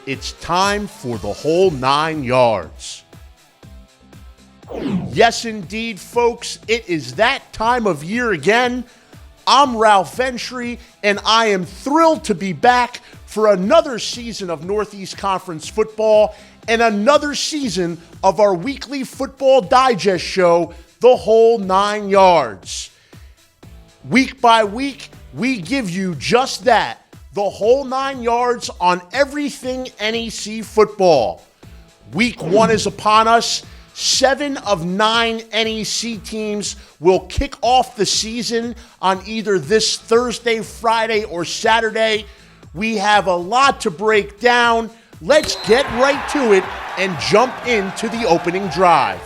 It's time for the whole 9 yards. Yes, indeed, folks. It is that time of year again. I'm Ralph Ventre, and I am thrilled to be back for another season of Northeast Conference football and another season of our weekly football digest show, The Whole 9 Yards. Week by week, we give you just that, the whole 9 yards on everything NEC football. Week 1 is upon us. 7 of 9 NEC teams will kick off the season on either this Thursday, Friday, or Saturday. We have a lot to break down. Let's get right to it and jump into the opening drive.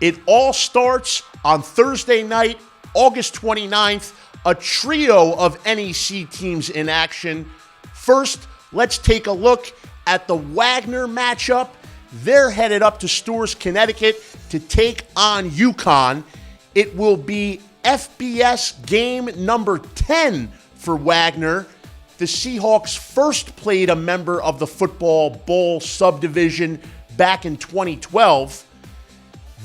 It all starts on Thursday night, August 29th, a trio of NEC teams in action. First, let's take a look at the Wagner matchup. They're headed up to Storrs, Connecticut to take on UConn. It will be FBS game number 10 for Wagner. The Seahawks first played a member of the Football Bowl subdivision back in 2012.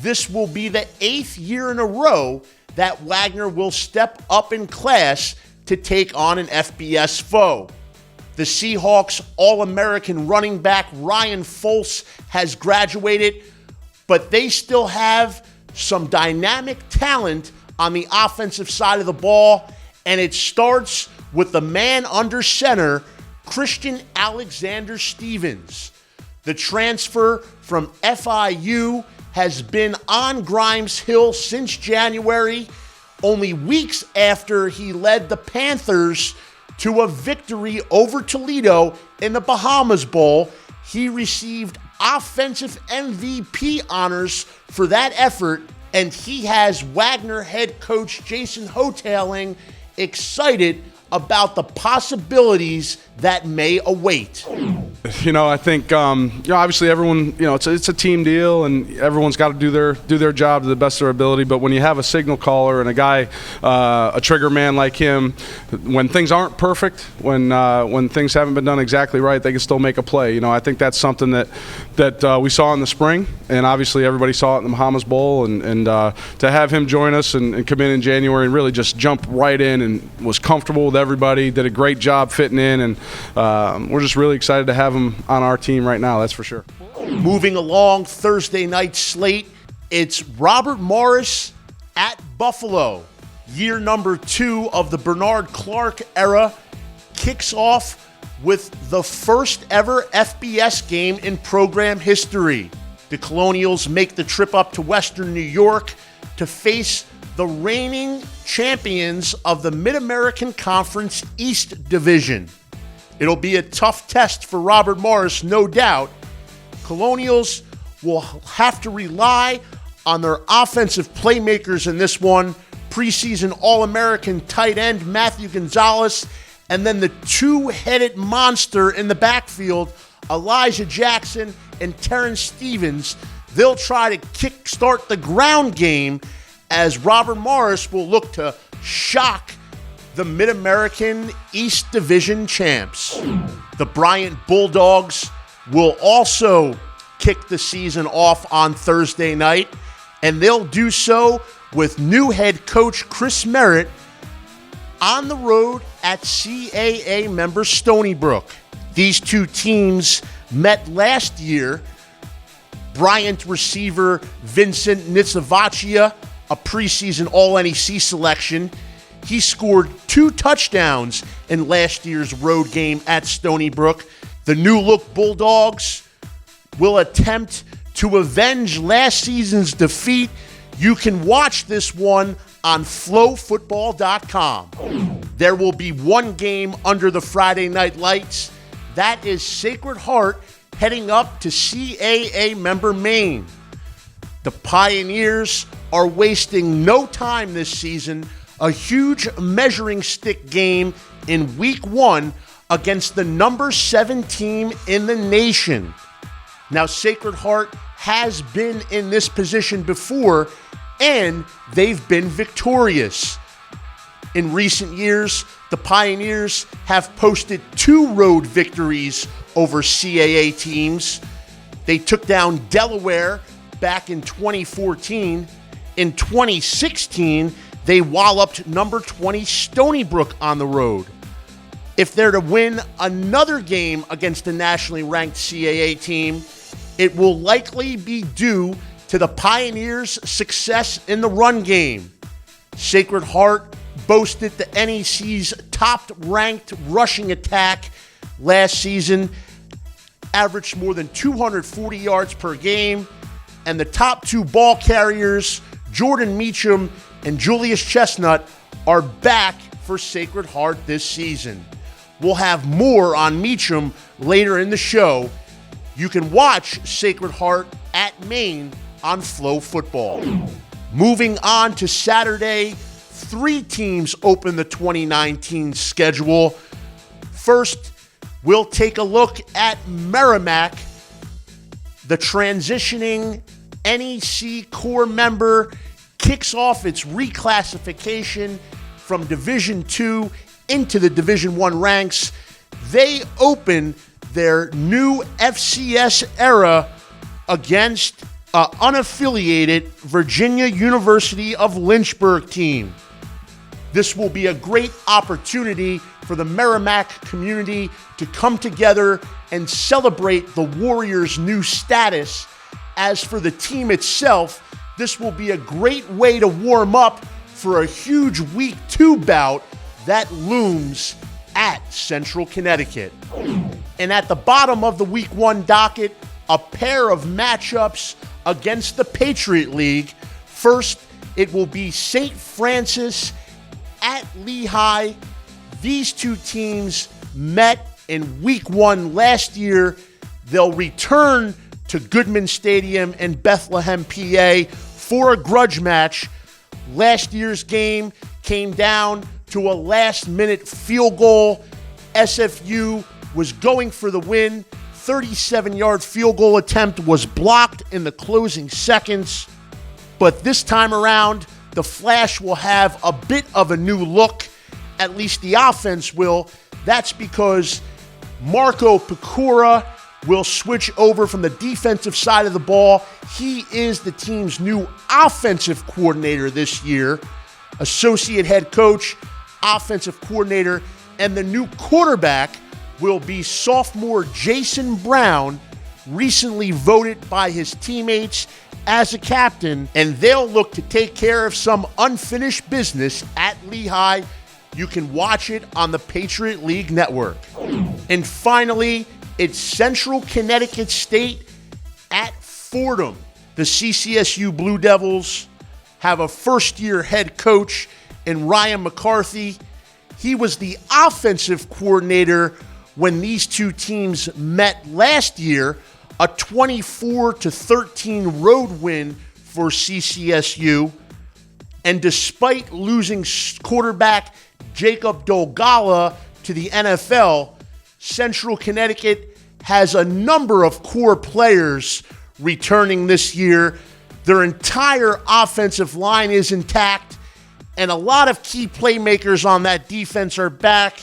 This will be the 8th year in a row that Wagner will step up in class to take on an FBS foe. The Seahawks All-American running back Ryan Folse has graduated, but they still have some dynamic talent on the offensive side of the ball, and it starts with the man under center, Christian Alexander Stevens. The transfer from FIU has been on Grimes Hill since January, only weeks after he led the Panthers to a victory over Toledo in the Bahamas Bowl. He received offensive MVP honors for that effort, and he has Wagner head coach Jason Hoteling excited about the possibilities that may await. I think, obviously everyone, it's a team deal and everyone's got to do their job to the best of their ability. But when you have a signal caller and a guy, a trigger man like him, when things aren't perfect, when things haven't been done exactly right, they can still make a play. I think that's something that we saw in the spring, and obviously everybody saw it in the Bahamas Bowl. And to have him join us and come in January and really just jump right in and was comfortable with everybody, did a great job fitting in, and we're just really excited to have him on our team right now, that's for sure. Moving along, Thursday night slate, it's Robert Morris at Buffalo. Year number 2 of the Bernard Clark era kicks off with the first ever FBS game in program history. The Colonials make the trip up to Western New York to face the reigning champions of the Mid-American Conference East Division. It'll be a tough test for Robert Morris, no doubt. Colonials will have to rely on their offensive playmakers in this one. Preseason All-American tight end Matthew Gonzalez, and then the two-headed monster in the backfield, Elijah Jackson and Terrence Stevens. They'll try to kickstart the ground game as Robert Morris will look to shock the Mid-American East Division champs. The Bryant Bulldogs will also kick the season off on Thursday night, and they'll do so with new head coach Chris Merritt on the road at CAA member Stony Brook. These two teams met last year. Bryant receiver Vincent Nitsavachia, a preseason All-NEC selection. He scored 2 touchdowns in last year's road game at Stony Brook. The new-look Bulldogs will attempt to avenge last season's defeat. You can watch this one on flowfootball.com. There will be one game under the Friday night lights. That is Sacred Heart heading up to CAA member Maine. The Pioneers are wasting no time this season. A huge measuring stick game in week 1 against the number 7 team in the nation. Now, Sacred Heart has been in this position before, and they've been victorious. In recent years, the Pioneers have posted 2 road victories over CAA teams. They took down Delaware back in 2014. In 2016, they walloped number 20 Stony Brook on the road. If they're to win another game against a nationally ranked CAA team, it will likely be due to the Pioneers' success in the run game. Sacred Heart boasted the NEC's top-ranked rushing attack last season, averaged more than 240 yards per game, and the top 2 ball carriers, Jordan Meacham and Julius Chestnut, are back for Sacred Heart this season. We'll have more on Meacham later in the show. You can watch Sacred Heart at Maine on Flow Football. Moving on to Saturday, 3 teams open the 2019 schedule. First, we'll take a look at Merrimack. The transitioning NEC core member kicks off its reclassification from Division II into the Division I ranks. They open their new FCS era against unaffiliated Virginia University of Lynchburg team. This will be a great opportunity for the Merrimack community to come together and celebrate the Warriors' new status. As for the team itself, this will be a great way to warm up for a huge Week 2 bout that looms at Central Connecticut. And at the bottom of the Week 1 docket, a pair of matchups against the Patriot League. First, it will be St. Francis at Lehigh. These 2 teams met in Week 1 last year. They'll return to Goodman Stadium in Bethlehem, PA for a grudge match. Last year's game came down to a last-minute field goal. SFU was going for the win. 37-yard field goal attempt was blocked in the closing seconds. But this time around, the Flash will have a bit of a new look. At least the offense will. That's because Marco Pecora will switch over from the defensive side of the ball. He is the team's new offensive coordinator this year, associate head coach, offensive coordinator, and the new quarterback will be sophomore Jason Brown, recently voted by his teammates as a captain, and they'll look to take care of some unfinished business at Lehigh. You can watch it on the Patriot League Network. And finally, it's Central Connecticut State at Fordham. The CCSU Blue Devils have a first-year head coach in Ryan McCarthy. He was the offensive coordinator when these 2 teams met last year, a 24-13 road win for CCSU. And despite losing quarterback Jacob Dolgala to the NFL, Central Connecticut has a number of core players returning this year. Their entire offensive line is intact, and a lot of key playmakers on that defense are back.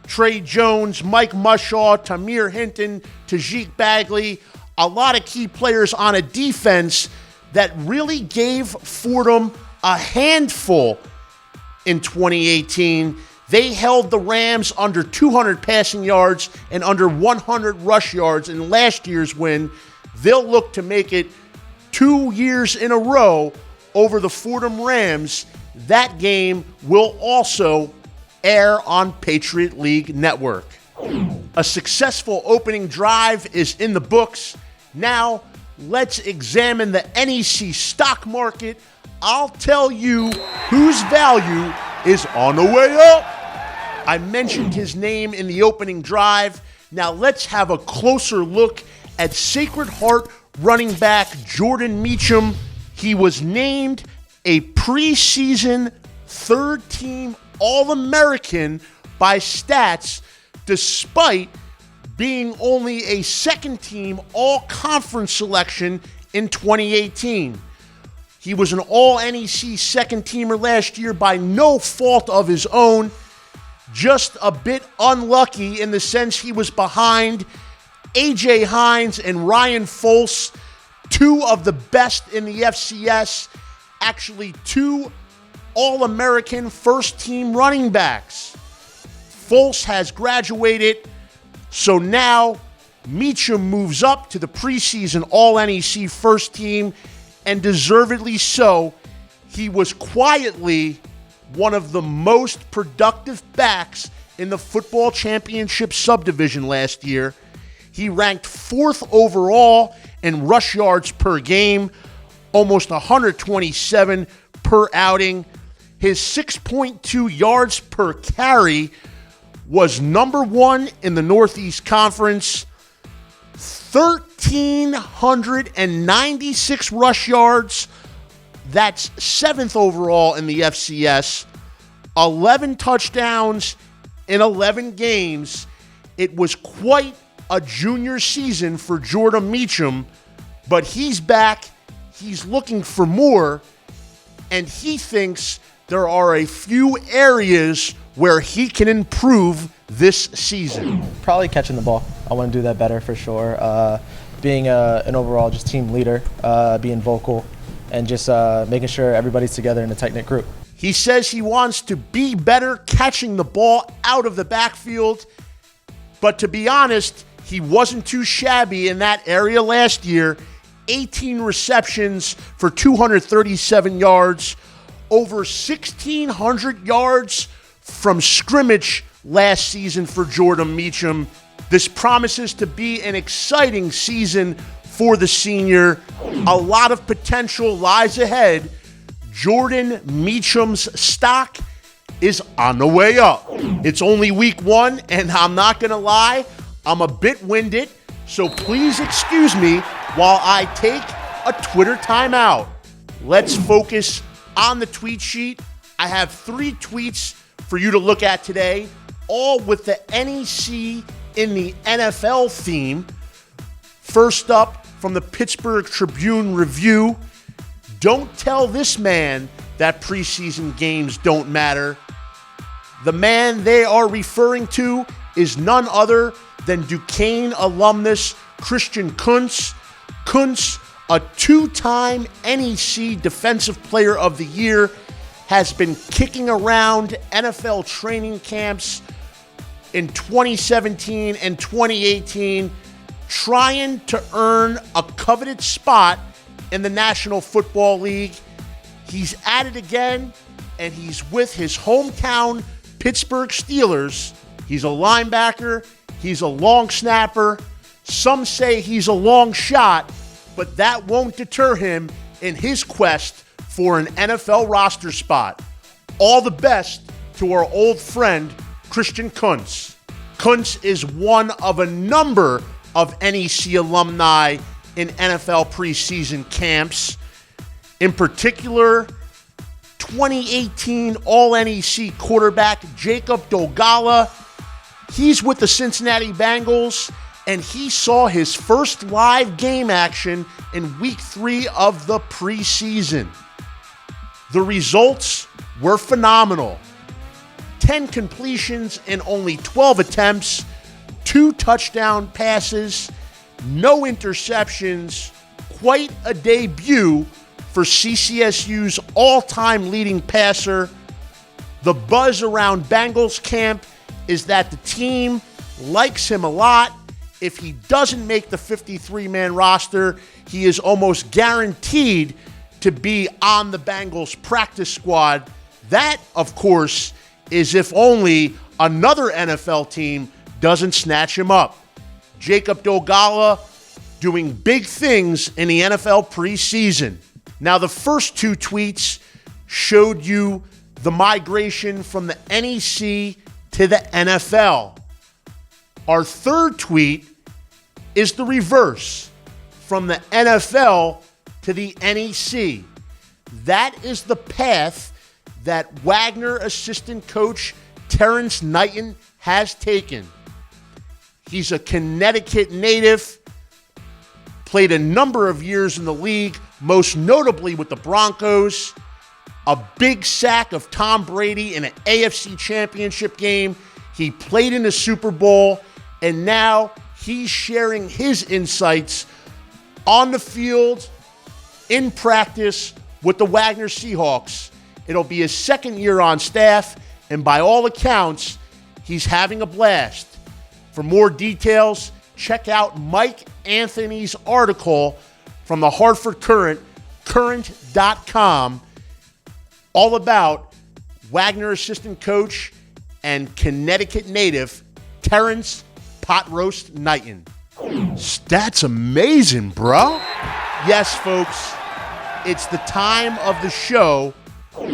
Trey Jones, Mike Mushaw, Tamir Hinton, Tajik Bagley, a lot of key players on a defense that really gave Fordham a handful in 2018. They held the Rams under 200 passing yards and under 100 rush yards in last year's win. They'll look to make it 2 years in a row over the Fordham Rams. That game will also air on Patriot League Network. A successful opening drive is in the books. Now, let's examine the NEC stock market. I'll tell you whose value is on the way up. I mentioned his name in the opening drive. Now let's have a closer look at Sacred Heart running back Jordan Meacham. He was named a preseason third-team All-American by Stats, despite being only a second-team All-Conference selection in 2018. He was an All-NEC second-teamer last year by no fault of his own. Just a bit unlucky in the sense he was behind A.J. Hines and Ryan Foles, two of the best in the FCS, actually two All-American first-team running backs. Foles has graduated, so now Meacham moves up to the preseason All-NEC first team, and deservedly so. He was quietly one of the most productive backs in the football championship subdivision last year. He ranked 4th overall in rush yards per game, almost 127 per outing. His 6.2 yards per carry was number 1 in the Northeast Conference. 1,396 rush yards. That's 7th overall in the FCS. 11 touchdowns in 11 games. It was quite a junior season for Jordan Meacham, but he's back. He's looking for more, and he thinks there are a few areas where he can improve this season. Probably catching the ball. I want to do that better for sure. Being an overall just team leader, being vocal, and just making sure everybody's together in a tight-knit group. He says he wants to be better catching the ball out of the backfield, but to be honest, he wasn't too shabby in that area last year. 18 receptions for 237 yards, over 1,600 yards from scrimmage last season for Jordan Meacham. This promises to be an exciting season for the senior. A lot of potential lies ahead. Jordan Meacham's stock is on the way up. It's only week 1, and I'm not going to lie, I'm a bit winded, so please excuse me while I take a Twitter timeout. Let's focus on the tweet sheet. I have 3 tweets for you to look at today, all with the NEC in the NFL theme. First up, from the Pittsburgh Tribune Review, don't tell this man that preseason games don't matter. The man they are referring to is none other than Duquesne alumnus Christian Kuntz. Kuntz, a 2-time NEC Defensive Player of the Year, has been kicking around NFL training camps in 2017 and 2018, trying to earn a coveted spot in the National Football League. He's at it again, and he's with his hometown Pittsburgh Steelers. He's a linebacker. He's a long snapper. Some say he's a long shot, but that won't deter him in his quest for an NFL roster spot. All the best to our old friend, Christian Kuntz. Kuntz is one of a number of NEC alumni in NFL preseason camps. In particular, 2018 All-NEC quarterback Jacob Dogala. He's with the Cincinnati Bengals, and he saw his first live game action in week 3 of the preseason. The results were phenomenal. 10 completions in only 12 attempts, 2 touchdown passes, no interceptions. Quite a debut for CCSU's all-time leading passer. The buzz around Bengals camp is that the team likes him a lot. If he doesn't make the 53-man roster, he is almost guaranteed to be on the Bengals practice squad. That, of course, is if only another NFL team doesn't snatch him up. Jacob Dogala doing big things in the NFL preseason. Now, the first 2 tweets showed you the migration from the NEC to the NFL. Our third tweet is the reverse, from the NFL to the NEC. That is the path that Wagner assistant coach Terrence Knighton has taken. He's a Connecticut native, played a number of years in the league most notably with the Broncos, a big sack of Tom Brady in an AFC Championship game. He played in the Super Bowl, and now he's sharing his insights on the field, in practice, with the Wagner Seahawks. It'll be his second year on staff, and by all accounts, he's having a blast. For more details, check out Mike Anthony's article from the Hartford Courant, current.com, all about Wagner assistant coach and Connecticut native Terrence Pot Roast Knighton. That's amazing, bro. Yes, folks, it's the time of the show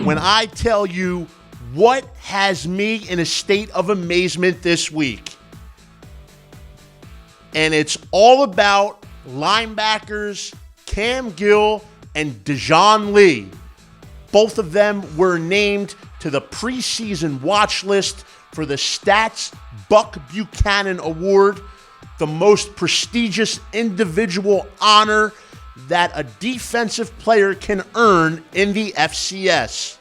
when I tell you what has me in a state of amazement this week. And it's all about linebackers Cam Gill and Dejan Lee. Both of them were named to the preseason watch list for the Stats Buck Buchanan Award, the most prestigious individual honor that a defensive player can earn in the FCS.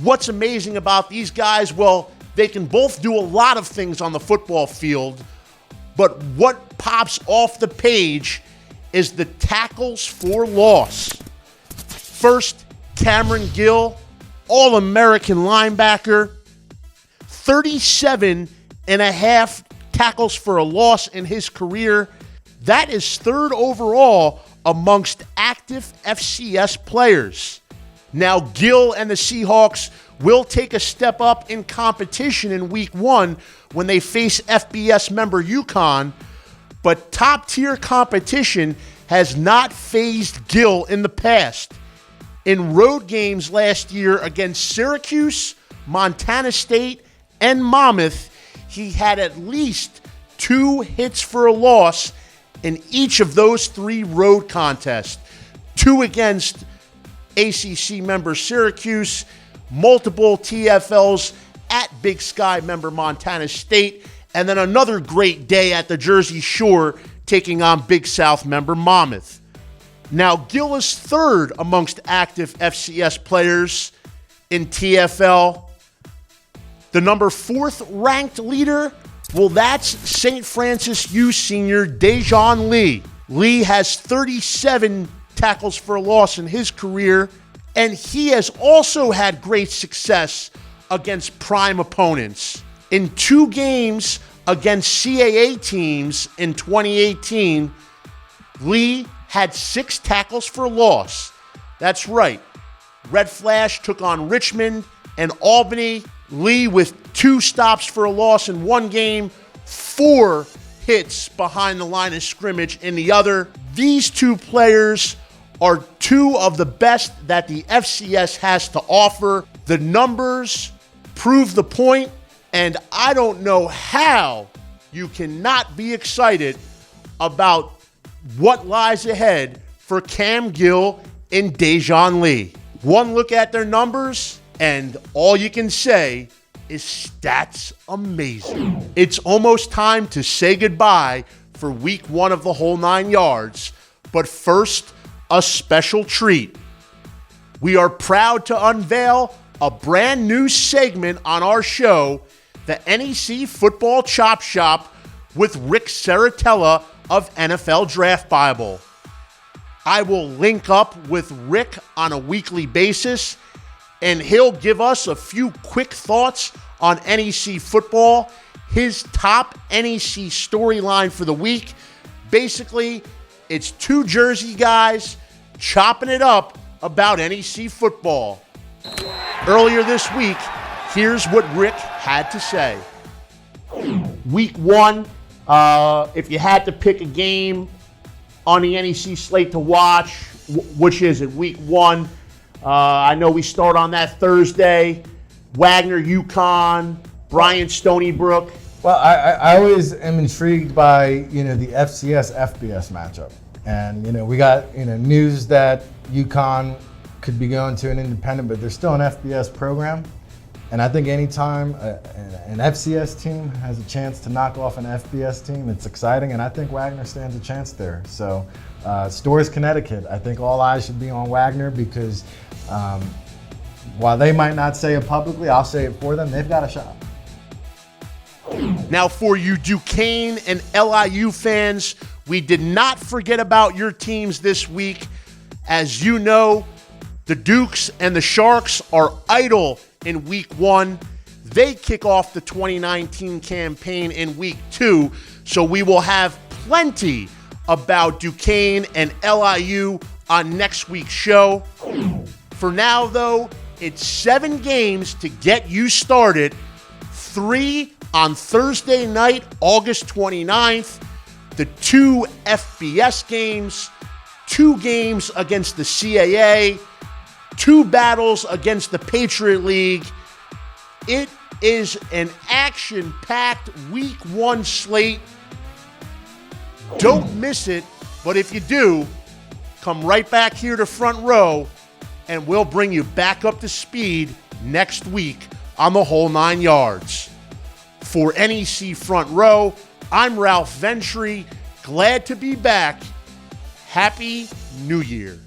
What's amazing about these guys? Well, they can both do a lot of things on the football field, but what pops off the page is the tackles for loss. First, Cameron Gill, All-American linebacker, 37 and a half tackles for a loss in his career. That is third overall amongst active FCS players. Now, Gill and the Seahawks will take a step up in competition in Week 1 when they face FBS member UConn, but top-tier competition has not fazed Gill in the past. In road games last year against Syracuse, Montana State, and Monmouth, he had at least 2 hits for a loss in each of those 3 road contests. 2 against ACC member Syracuse, multiple TFLs at Big Sky member Montana State, and then another great day at the Jersey Shore taking on Big South member Monmouth. Now, Gill is third amongst active FCS players in TFL. The number 4th ranked leader, well, that's St. Francis U senior Dejan Lee. Lee has 37 tackles for a loss in his career, and he has also had great success against prime opponents. In 2 games against CAA teams in 2018, Lee had 6 tackles for loss. That's right. Red Flash took on Richmond and Albany. Lee with 2 stops for a loss in one game, 4 hits behind the line of scrimmage in the other. These 2 players are 2 of the best that the FCS has to offer. The numbers prove the point, and I don't know how you cannot be excited about what lies ahead for Cam Gill and Dejan Lee. One look at their numbers, and all you can say is stats amazing. It's almost time to say goodbye for Week 1 of the whole 9 yards, but first, a special treat. We are proud to unveil a brand new segment on our show, the NEC Football Chop Shop with Rick Saratella of NFL Draft Bible. I will link up with Rick on a weekly basis, and he'll give us a few quick thoughts on NEC football, his top NEC storyline for the week. Basically, it's 2 Jersey guys chopping it up about NEC football. Earlier this week, here's what Rick had to say. Week 1, if you had to pick a game on the NEC slate to watch, which is it? Week 1. I know we start on that Thursday. Wagner, UConn, Bryant, Stony Brook. Well, I always am intrigued by, the FCS FBS matchup. And, we got, news that UConn could be going to an independent, but they're still an FBS program. And I think anytime an FCS team has a chance to knock off an FBS team, it's exciting, and I think Wagner stands a chance there. So, Storrs, Connecticut, I think all eyes should be on Wagner because while they might not say it publicly, I'll say it for them, they've got a shot. Now, for you Duquesne and LIU fans, we did not forget about your teams this week. As you know, the Dukes and the Sharks are idle in week 1. They kick off the 2019 campaign in week 2, so we will have plenty about Duquesne and LIU on next week's show. For now, though, it's 7 games to get you started. 3 on Thursday night, August 29th. The 2 FBS games, 2 games against the CAA, 2 battles against the Patriot League. It is an action-packed week 1 slate. Don't miss it, but if you do, come right back here to Front Row, and we'll bring you back up to speed next week on the whole 9 yards. For NEC Front Row, I'm Ralph Ventre. Glad to be back. Happy New Year.